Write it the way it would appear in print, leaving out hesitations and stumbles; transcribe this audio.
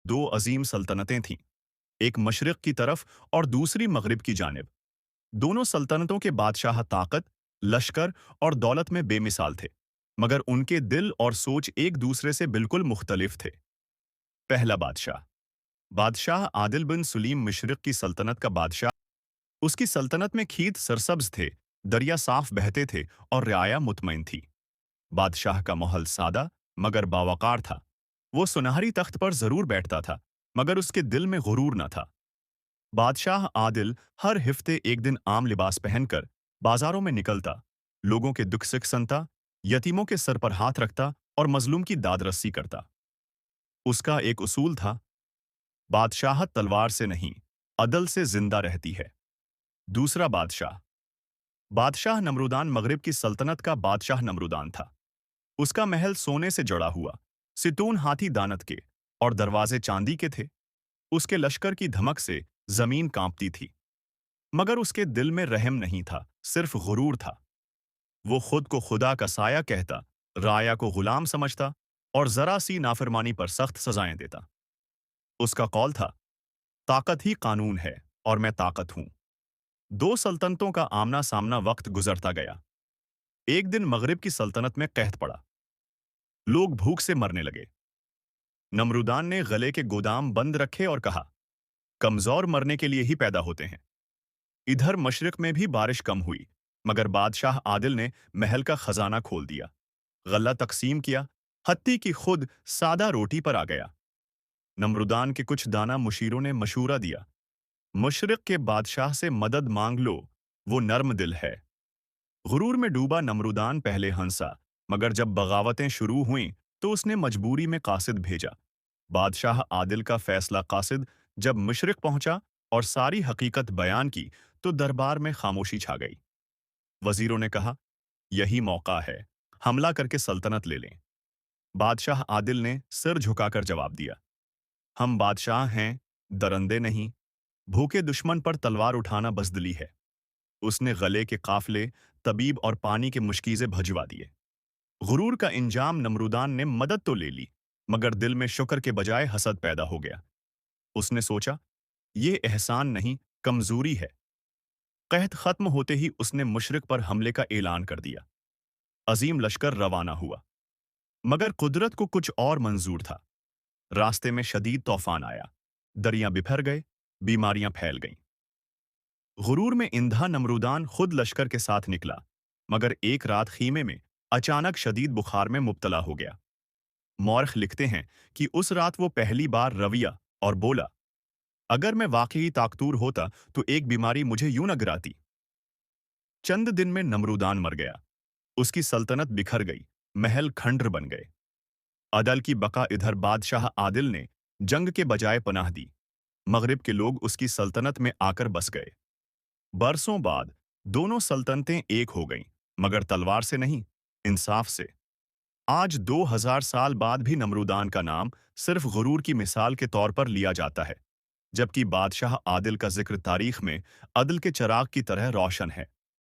दो अजीम सल्तनतें थीं, एक मशरिक की तरफ और दूसरी मगरिब की जानिब। दोनों सल्तनतों के बादशाह ताकत, लश्कर और दौलत में बेमिसाल थे, मगर उनके दिल और सोच एक दूसरे से बिल्कुल मुख्तलिफ थे। पहला बादशाह बादशाह आदिल बिन सुलीम मशरिक की सल्तनत का बादशाह। उसकी सल्तनत में खेत सरसब्ज थे, दरिया साफ बहते थे और रियाया मुतमईन थी। बादशाह का महल सादा मगर बावकार था। वो सुनहरी तख्त पर जरूर बैठता था, मगर उसके दिल में गुरूर न था। बादशाह आदिल हर हफ्ते एक दिन आम लिबास पहनकर बाजारों में निकलता, लोगों के दुख सुख सुनता, यतीमों के सर पर हाथ रखता और मजलूम की दाद रस्सी करता। उसका एक उसूल था, बादशाहत तलवार से नहीं, अदल से जिंदा रहती है। दूसरा बादशाह बादशाह नमरूदान मगरिब की सल्तनत का बादशाह नमरूदान था। उसका महल सोने से जड़ा हुआ, सितून हाथी दानत के और दरवाजे चांदी के थे। उसके लश्कर की धमक से जमीन कांपती थी, मगर उसके दिल में रहम नहीं था, सिर्फ गुरूर था। वो खुद को खुदा का साया कहता, राया को गुलाम समझता और जरा सी नाफरमानी पर सख्त सजाएं देता। उसका कौल था, ताकत ही कानून है और मैं ताकत हूं। दो सल्तनतों का आमना सामना वक्त गुजरता गया। एक दिन मगरिब की सल्तनत में कहत पड़ा। लोग भूख से मरने लगे। नमरूदान ने गले के गोदाम बंद रखे और कहा, कमजोर मरने के लिए ही पैदा होते हैं। इधर मशरिक में भी बारिश कम हुई, मगर बादशाह आदिल ने महल का खजाना खोल दिया, गल्ला तकसीम किया, हत्ती की खुद सादा रोटी पर आ गया। नमरूदान के कुछ दाना मुशीरों ने मशूरा दिया, मशरिक के बादशाह से मदद मांग लो, वो नर्म दिल है। गुरूर में डूबा नमरूदान पहले हंसा, मगर जब बगावतें शुरू हुईं तो उसने मजबूरी में कासिद भेजा। बादशाह आदिल का फैसला कासिद जब मशरिक पहुंचा और सारी हकीकत बयान की तो दरबार में खामोशी छा गई। वजीरों ने कहा, यही मौका है, हमला करके सल्तनत ले लें। बादशाह आदिल ने सिर झुकाकर जवाब दिया, हम बादशाह हैं, दरंदे नहीं। भूखे दुश्मन पर तलवार उठाना बज़दली है। उसने गले के काफले, तबीब और पानी के मुश्कीज़े भजवा दिए। गुरूर का इंजाम नमरूदान ने मदद तो ले ली, मगर दिल में शुक्र के बजाय हसद पैदा हो गया। उसने सोचा, ये एहसान नहीं, कमजोरी है। कहत खत्म होते ही उसने मुशरिक पर हमले का ऐलान कर दिया। अजीम लश्कर रवाना हुआ, मगर कुदरत को कुछ और मंजूर था। रास्ते में शदीद तूफान आया, दरिया बिफर गए, बीमारियां फैल गईं। गुरूर में इंधा नमरूदान खुद लश्कर के साथ निकला, मगर एक रात खीमे में अचानक शदीद बुखार में मुब्तला हो गया। मौरख लिखते हैं कि उस रात वो पहली बार रविया और बोला, अगर मैं वाकई ताकतूर होता तो एक बीमारी मुझे यूं न गिराती। चंद दिन में नमरूदान मर गया। उसकी सल्तनत बिखर गई, महल खंडर बन गए। अदल की बका इधर बादशाह आदिल ने जंग के बजाय पनाह दी। मगरिब के लोग उसकी सल्तनत में आकर बस गए। बरसों बाद दोनों सल्तनतें एक हो गईं, मगर तलवार से नहीं, इंसाफ से। आज 2000 साल बाद भी नमरूदान का नाम सिर्फ गुरूर की मिसाल के तौर पर लिया जाता है, जबकि बादशाह आदिल का जिक्र तारीख में अदल के चिराग की तरह रोशन है।